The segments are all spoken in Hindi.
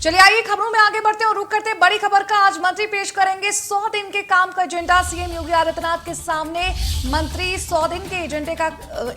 चलिए आइए खबरों में आगे बढ़ते हैं और रुक करते हैं बड़ी खबर का। आज मंत्री पेश करेंगे 100 दिन के काम का एजेंडा। सीएम योगी आदित्यनाथ के सामने मंत्री 100 दिन के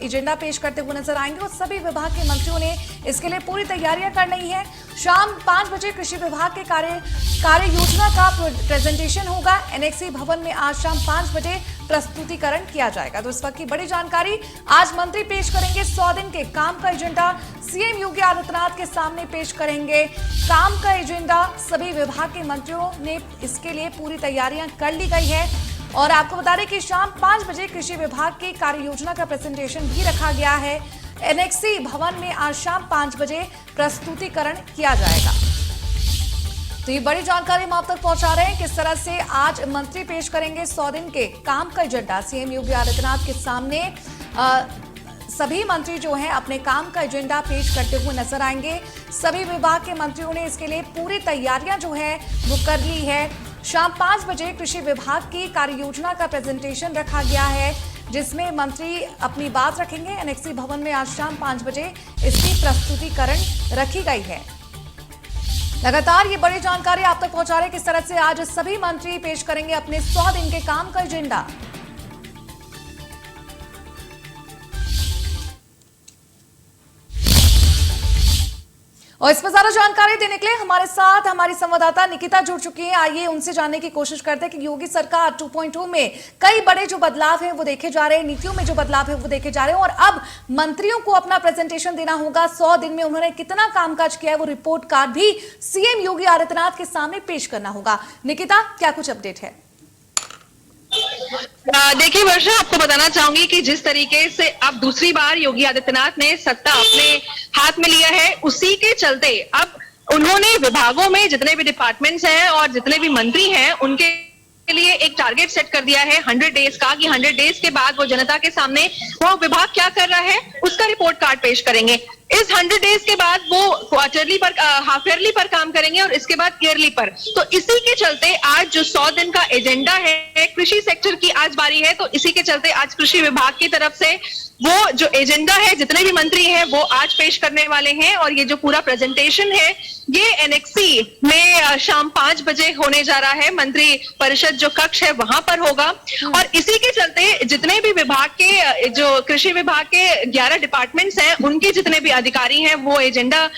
एजेंडा पेश करते हुए नजर आएंगे और सभी विभाग के मंत्रियों ने इसके लिए पूरी तैयारियां कर ली है। शाम 5 बजे कृषि विभाग के कार्य योजना का प्रेजेंटेशन होगा। एनएक्सी भवन में आज शाम 5 बजे प्रस्तुतिकरण किया जाएगा। तो इस वक्त की बड़ी जानकारी, आज मंत्री पेश करेंगे 100 दिन के काम का एजेंडा। सीएम योगी आदित्यनाथ के सामने पेश करेंगे काम का एजेंडा। सभी विभाग के मंत्रियों ने इसके लिए पूरी तैयारियां कर ली गई है और आपको बता दें कि शाम 5 बजे कृषि विभाग की कार्य योजना का प्रेजेंटेशन भी रखा गया है। एनएक्सी भवन में आज शाम 5 बजे प्रस्तुतिकरण किया जाएगा। तो ये बड़ी जानकारी हम आप तक पहुंचा रहे हैं किस तरह से आज मंत्री पेश करेंगे 100 दिन के काम का एजेंडा। सीएम योगी आदित्यनाथ के सामने सभी मंत्री जो हैं अपने काम का एजेंडा पेश करते हुए नजर आएंगे। सभी विभाग के मंत्रियों ने इसके लिए पूरी तैयारियां जो है वो कर ली है। शाम 5 बजे कृषि विभाग की कार्य योजना का प्रेजेंटेशन रखा गया है जिसमें मंत्री अपनी बात रखेंगे। एनएक्सी भवन में आज शाम 5 बजे इसकी प्रस्तुतिकरण रखी गई है। लगातार ये बड़ी जानकारी आप तक पहुंचा रहे हैं किस तरह से आज सभी मंत्री पेश करेंगे अपने 100 दिन के काम का एजेंडा। और इस पर ज्यादा जानकारी देने के लिए हमारे साथ हमारी संवाददाता निकिता जुड़ चुकी है। आइए उनसे जानने की कोशिश करते हैं कि योगी सरकार 2.0 में कई बड़े जो बदलाव हैं वो देखे जा रहे हैं, नीतियों में जो बदलाव है वो देखे जा रहे हैं और अब मंत्रियों को अपना प्रेजेंटेशन देना होगा। 100 दिन में उन्होंने कितना कामकाज किया है वो रिपोर्ट कार्ड भी सीएम योगी आदित्यनाथ के सामने पेश करना होगा। निकिता, क्या कुछ अपडेट है? देखिए वर्षा, आपको बताना चाहूंगी कि जिस तरीके से अब दूसरी बार योगी आदित्यनाथ ने सत्ता अपने हाथ में लिया है, उसी के चलते अब उन्होंने विभागों में जितने भी डिपार्टमेंट्स हैं और जितने भी मंत्री हैं उनके लिए एक टारगेट सेट कर दिया है 100 डेज का, कि 100 डेज के बाद वो जनता के सामने वो विभाग क्या कर रहा है उसका रिपोर्ट कार्ड पेश करेंगे। इस 100 डेज के बाद वो क्वार्टरली पर, हाफ ईयरली पर काम करेंगे और इसके बाद ईयरली पर। तो इसी के चलते आज जो 100 दिन का एजेंडा है, कृषि सेक्टर की आज बारी है, तो इसी के चलते आज कृषि विभाग की तरफ से वो जो एजेंडा है जितने भी मंत्री हैं वो आज पेश करने वाले हैं और ये जो पूरा प्रेजेंटेशन है ये एनएक्सी में शाम 5 बजे होने जा रहा है। मंत्री परिषद जो कक्ष है वहां पर होगा और इसी के चलते जितने भी विभाग के, जो कृषि विभाग के 11 डिपार्टमेंट्स हैं उनके जितने भी अधिकारी हैं वो एजेंडा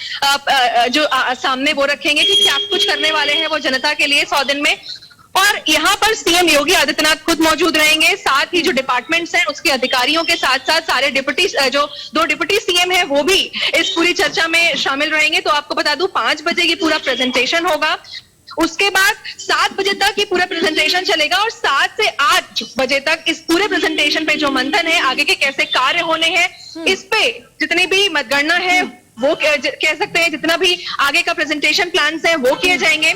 जो सामने वो रखेंगे कि क्या कुछ करने वाले हैं वो जनता के लिए 100 दिन में। और यहाँ पर सीएम योगी आदित्यनाथ खुद मौजूद रहेंगे, साथ ही जो डिपार्टमेंट्स हैं उसके अधिकारियों के साथ साथ सारे जो 2 डिप्टी सीएम हैं वो भी इस पूरी चर्चा में शामिल रहेंगे। तो आपको बता दूं 5 बजे ये पूरा प्रेजेंटेशन होगा, उसके बाद 7 बजे तक ये पूरा प्रेजेंटेशन चलेगा और 7 से 8 बजे तक इस पूरे प्रेजेंटेशन पे जो मंथन है, आगे के कैसे कार्य होने हैं, इस पे जितनी भी मतगणना है वो कह सकते हैं, जितना भी आगे का प्रेजेंटेशन प्लान्स है वो किए जाएंगे।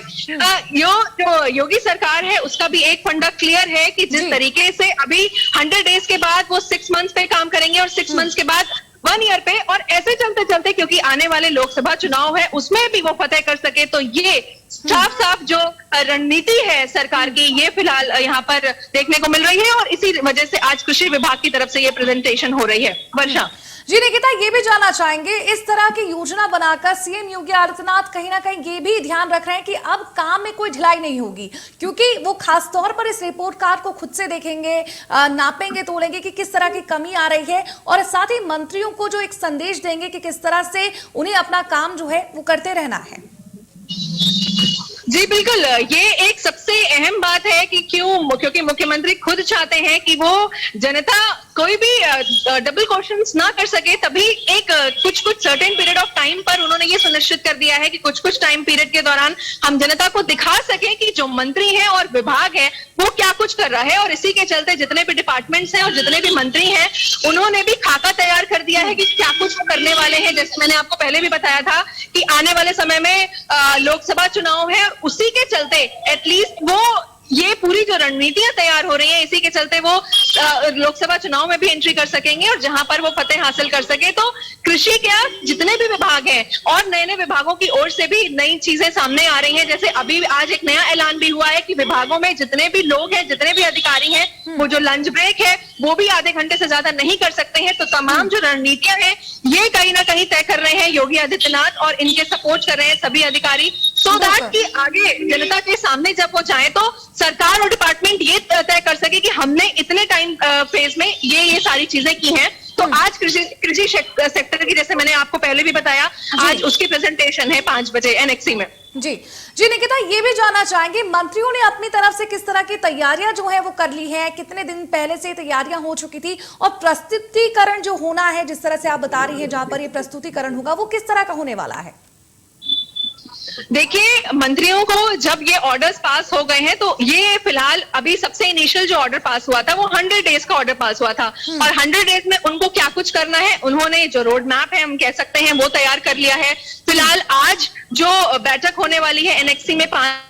जो योगी सरकार है उसका भी एक फंडा क्लियर है कि जिस तरीके से अभी 100 डेज के बाद वो 6 मंथ्स पे काम करेंगे और 6 मंथ्स के बाद 1 ईयर पे, और ऐसे चलते चलते क्योंकि आने वाले लोकसभा चुनाव है उसमें भी वो फतेह कर सके। तो ये साफ जो रणनीति है सरकार की ये फिलहाल यहाँ पर देखने को मिल रही है और इसी वजह से आज कृषि विभाग की तरफ से ये प्रेजेंटेशन हो रही है। वर्षा जी, निकिता, ये भी जानना चाहेंगे, इस तरह की योजना बनाकर सीएम योगी आदित्यनाथ कहीं ना कहीं ये भी ध्यान रख रहे हैं कि अब काम में कोई ढिलाई नहीं होगी, क्योंकि वो खास तौर पर इस रिपोर्ट कार्ड को खुद से देखेंगे, नापेंगे, तोलेंगे कि किस तरह की कमी आ रही है और साथ ही मंत्रियों को जो एक संदेश देंगे कि किस तरह से उन्हें अपना काम जो है वो करते रहना है। जी बिल्कुल, ये एक सबसे अहम बात है कि क्योंकि मुख्यमंत्री खुद चाहते हैं कि वो जनता कोई भी डबल क्वेश्चंस ना कर सके, तभी एक कुछ सर्टेन पीरियड ऑफ टाइम पर उन्होंने ये सुनिश्चित कर दिया है कि कुछ टाइम पीरियड के दौरान हम जनता को दिखा सकें कि जो मंत्री हैं और विभाग है वो क्या कुछ कर रहा है। और इसी के चलते जितने भी डिपार्टमेंट्स हैं और जितने भी मंत्री हैं उन्होंने भी खाका तैयार कर दिया है कि क्या कुछ वो करने वाले हैं। जैसे मैंने आपको पहले भी बताया था कि आने वाले समय में लोकसभा चुनाव है, उसी के चलते एटलीस्ट वो ये पूरी जो रणनीतियां तैयार हो रही हैं, इसी के चलते वो लोकसभा चुनाव में भी एंट्री कर सकेंगे और जहां पर वो फतेह हासिल कर सके। तो कृषि क्या जितने भी विभाग हैं और नए नए विभागों की ओर से भी नई चीजें सामने आ रही हैं। जैसे अभी आज एक नया ऐलान भी हुआ है कि विभागों में जितने भी लोग हैं, जितने भी अधिकारी हैं, वो जो लंच ब्रेक है वो भी आधे घंटे से ज्यादा नहीं कर सकते हैं। तो तमाम जो रणनीतियां हैं ये कहीं ना कहीं तय कर रहे हैं योगी आदित्यनाथ और इनके सपोर्ट कर रहे हैं सभी अधिकारी। सो दैट कि आगे जनता के सामने जब वो जाए तो सरकार और डिपार्टमेंट ये तय कर सके कि हमने इतने टाइम फेज में ये सारी चीजें की हैं। तो आज कृषि सेक्टर की, जैसे मैंने आपको पहले भी बताया, आज उसकी प्रेजेंटेशन है 5 बजे एनएक्सी में। जी जी निकिता, ये भी जानना चाहेंगे मंत्रियों ने अपनी तरफ से किस तरह की तैयारियां जो है वो कर ली है, कितने दिन पहले से तैयारियां हो चुकी थी, और प्रस्तुतिकरण जो होना है जिस तरह से आप बता रही है जहां पर ये प्रस्तुतिकरण होगा वो किस तरह का होने वाला है? देखिए, मंत्रियों को जब ये ऑर्डर्स पास हो गए हैं तो ये फिलहाल अभी सबसे इनिशियल जो ऑर्डर पास हुआ था वो 100 डेज का ऑर्डर पास हुआ था, और 100 डेज में उनको क्या कुछ करना है, उन्होंने जो रोड मैप है हम कह सकते हैं वो तैयार कर लिया है। फिलहाल आज जो बैठक होने वाली है एनएक्सी में 5